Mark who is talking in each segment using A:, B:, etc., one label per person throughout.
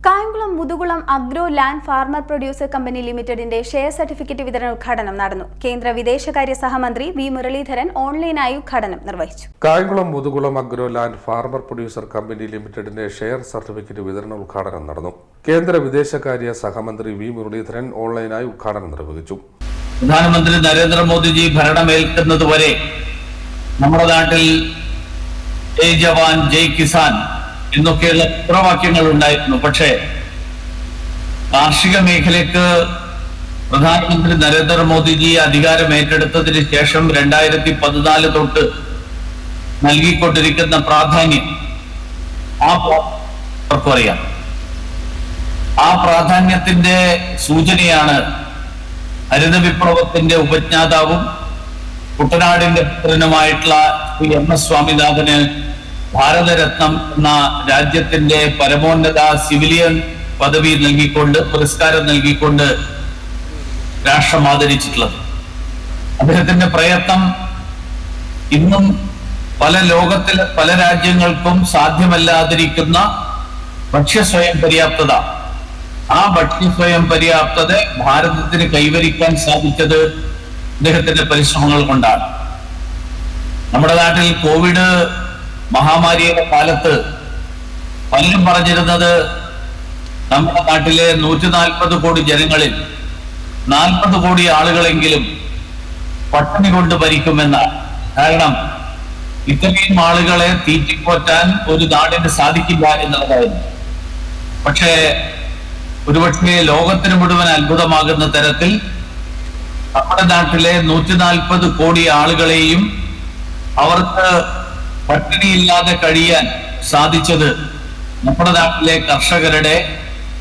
A: Kayamkulam Muthukulam agro land farmer producer company ലിമിറ്റഡിന്റെ share certificate വിതരണ ഉദ്ഘാടനം നടന്നു. കേന്ദ്ര വിദേശകാര്യ സഹമന്ത്രി വി മുരളീധരൻ ഓൺലൈനായി ഉദ്ഘാടനം നിർവഹിച്ചു.
B: Kayamkulam Muthukulam agro land farmer producer company ലിമിറ്റഡിന്റെ ഷെയർ സർട്ടിഫിക്കറ്റ് വിതരണ ഉദ്ഘാടനം നടന്നു. കേന്ദ്ര വിദേശകാര്യ സഹമന്ത്രി വി മുരളീധരൻ ഓൺലൈനായി ഉദ്ഘാടനം നിർവഹിച്ചു.
C: പ്രധാനമന്ത്രി നരേന്ദ്രമോദിജി ഭരണമേൽക്കുന്നതുവരെ നമ്മുടെ നാട്ടിൽ ജയ് ജവാൻ ജയ് കിസാൻ എന്നൊക്കെയുള്ള മുദ്രാവാക്യങ്ങൾ ഉണ്ടായിരുന്നു. പക്ഷേ കാർഷിക മേഖലയ്ക്ക് പ്രധാനമന്ത്രി നരേന്ദ്രമോദിജി അധികാരം ഏറ്റെടുത്തതിന് ശേഷം 2014 തൊട്ട് നൽകിക്കൊണ്ടിരിക്കുന്ന പ്രാധാന്യം അറിയാം. ആ പ്രാധാന്യത്തിന്റെ സൂചനയാണ് ഹരിത വിപ്ലവത്തിന്റെ ഉപജ്ഞാതാവും കുട്ടനാടിന്റെ പുത്രനുമായിട്ടുള്ള ശ്രീ MS സ്വാമിനാഥന് ഭാരതരത്നം എന്ന രാജ്യത്തിന്റെ പരമോന്നത സിവിലിയൻ പദവി നൽകിക്കൊണ്ട് പുരസ്കാരം നൽകിക്കൊണ്ട് രാഷ്ട്രം ആദരിച്ചിട്ടുള്ളത്. അദ്ദേഹത്തിന്റെ പ്രയത്നം ഇന്നും ലോകത്തിലെ പല രാജ്യങ്ങൾക്കും സാധ്യമല്ലാതിരിക്കുന്ന ഭക്ഷ്യസ്വയം പര്യാപ്തത, ആ ഭക്ഷ്യസ്വയം പര്യാപ്തത ഭാരതത്തിന് കൈവരിക്കാൻ സാധിച്ചത് അദ്ദേഹത്തിന്റെ പരിശ്രമങ്ങൾ കൊണ്ടാണ്. നമ്മുടെ നാട്ടിൽ കോവിഡ് മഹാമാരിയുടെ കാലത്ത് പലരും പറഞ്ഞിരുന്നത് നമ്മുടെ നാട്ടിലെ 140 കോടി ജനങ്ങളിൽ 40 കോടി ആളുകളെങ്കിലും പട്ടിണി കൊണ്ട് ഭരിക്കുമെന്നാണ്. കാരണം ഇത്രയും ആളുകളെ തീറ്റിപ്പോറ്റാൻ ഒരു നാടിന് സാധിക്കില്ല എന്നുള്ളതായിരുന്നു. പക്ഷേ ഒരുപക്ഷെ ലോകത്തിന് മുഴുവൻ അത്ഭുതമാകുന്ന തരത്തിൽ നമ്മുടെ നാട്ടിലെ 140 കോടി ആളുകളെയും അവർക്ക് പട്ടിണിയില്ലാതെ കഴിയാൻ സാധിച്ചത് നമ്മുടെ നാട്ടിലെ കർഷകരുടെ,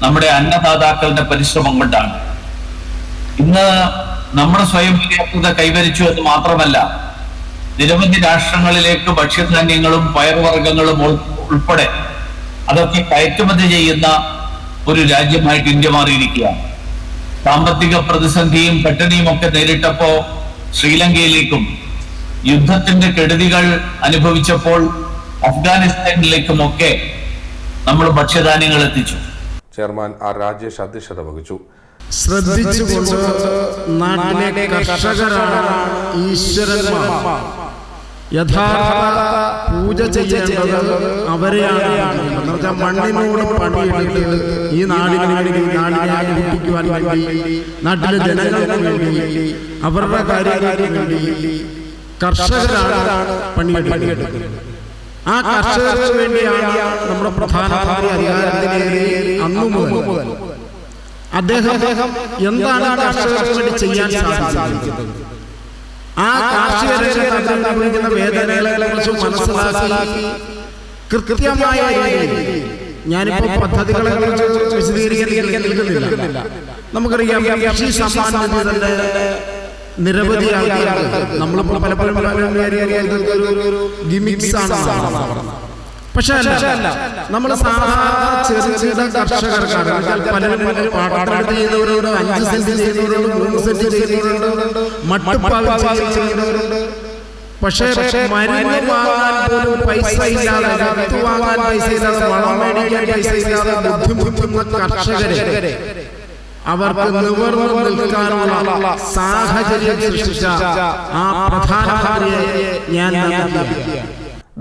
C: നമ്മുടെ അന്നദാതാക്കളുടെ പരിശ്രമം കൊണ്ടാണ്. ഇന്ന് നമ്മൾ സ്വയം പര്യാപ്തത കൈവരിച്ചു എന്ന് മാത്രമല്ല, നിരവധി രാഷ്ട്രങ്ങളിലേക്ക് ഭക്ഷ്യധാന്യങ്ങളും പയർവർഗ്ഗങ്ങളും ഉൾപ്പെടെ അതൊക്കെ കയറ്റുമതി ചെയ്യുന്ന ഒരു രാജ്യമായിട്ട് ഇന്ത്യ മാറിയിരിക്കുകയാണ്. സാമ്പത്തിക പ്രതിസന്ധിയും പട്ടിണിയും ഒക്കെ നേരിട്ടപ്പോ ശ്രീലങ്കയിലേക്കും യുദ്ധത്തിന്റെ കെടുതികൾ അനുഭവിച്ചപ്പോൾ അഫ്ഗാനിസ്ഥാനിലേക്കുമൊക്കെ നമ്മൾ ഭക്ഷ്യധാന്യങ്ങൾ എത്തിച്ചു.
B: ചെയർമാൻ ആർ രാജേഷ് അധ്യക്ഷത വഹിച്ചു.
D: ശ്രദ്ധിച്ചുകൊണ്ട് നാട്ടിലെ കർഷകരാണ് ഈശ്വരന്മാർ. യഥാർത്ഥ പൂജ ചെയ്യേണ്ടത് അവരെയാണ്. മണ്ണിനോട് പണിയെടുത്ത് ഈ നാടിനെ അനുഭവിക്കുവാൻ വേണ്ടി, നാട്ടിലെ ജനങ്ങൾക്ക് വേണ്ടി, അവരുടെ കാര്യങ്ങൾക്ക് വേണ്ടി കർഷകരാണ് പണിയെടുക്കുന്നത്. ആ കർഷകർക്ക് വേണ്ടിയാണ് നമ്മുടെ പ്രധാനമന്ത്രി അധികാരത്തിലേറി അന്നു മുതൽ അദ്ദേഹം എന്താണ് കർഷകർക്ക് വേണ്ടി ചെയ്യാൻ സാധിക്കുന്നത്, ആ കാർഷിക രംഗത്ത് അനുഭവിക്കുന്ന വേദനകളെ കുറിച്ച് മനസ്സിലാക്കി കൃത്യമായ രീതിയിൽ, ഞാനിപ്പോ പദ്ധതികളെ കുറിച്ച് വിശദീകരിക്കുന്നില്ല. നമുക്കറിയാം കൃഷി സമ്മാൻ നിധിയുടെ നിരവധി ആൾക്കാർ നമ്മളിപ്പോ പലപ്പോഴും ഗിമിക്സ് ആണ്. പക്ഷെ അല്ല, നമ്മൾ സാധാരണ ചെറുകിട കർഷകർക്കാണ്. പലരും പാട്ടം ചെയ്യുന്നവരോട് 5 സെന്റ് ചെയ്യുന്നവരോട് 3 സെന്റ് ചെയ്യുന്നവരുണ്ട്, മട്ടുപ്പാവ് ചെയ്യുന്നവരുണ്ട്. പക്ഷേ മരുന്ന് വാങ്ങാൻ പോലും പൈസ ഇല്ലാതെ, വിത്ത് വാങ്ങാൻ പൈസ ഇല്ലാതെ, വളം മേടിക്കാൻ പൈസ ഇല്ലാതെ ബുദ്ധിമുട്ടുന്ന കർഷകരെ അവർക്ക് നിവർന്നു നിൽക്കാനുള്ള സാഹചര്യം സൃഷ്ടിച്ച ആ പ്രധാനമന്ത്രിയെ ഞാൻ നന്ദിയാണ്.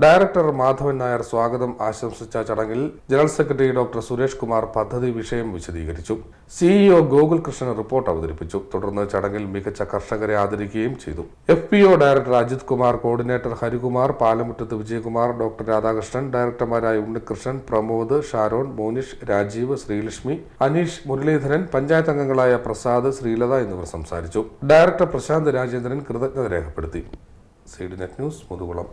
B: ഡയറക്ടർ മാധവൻ നായർ സ്വാഗതം ആശംസിച്ച ചടങ്ങിൽ general secretary doctor Suresh Kumar പദ്ധതി വിഷയം വിശദീകരിച്ചു. CEO ഗോകുൽ കൃഷ്ണൻ റിപ്പോർട്ട് അവതരിപ്പിച്ചു. തുടർന്ന് ചടങ്ങിൽ മികച്ച കർഷകരെ ആദരിക്കുകയും ചെയ്തു. FPO director Ajith Kumar, coordinator Harikumar, Palamuttath Vijayakumar, doctor Radhakrishnan, ഡയറക്ടർമാരായ ഉണ്ണികൃഷ്ണൻ, പ്രമോദ്, ഷാരോൺ, മോനിഷ്, രാജീവ്, ശ്രീലക്ഷ്മി, അനീഷ്, മുരളീധരൻ, പഞ്ചായത്ത് അംഗങ്ങളായ പ്രസാദ്, ശ്രീലത എന്നിവർ സംസാരിച്ചു. ഡയറക്ടർ പ്രശാന്ത് രാജേന്ദ്രൻ കൃതജ്ഞത രേഖപ്പെടുത്തി. CDNet news, Muthukulam.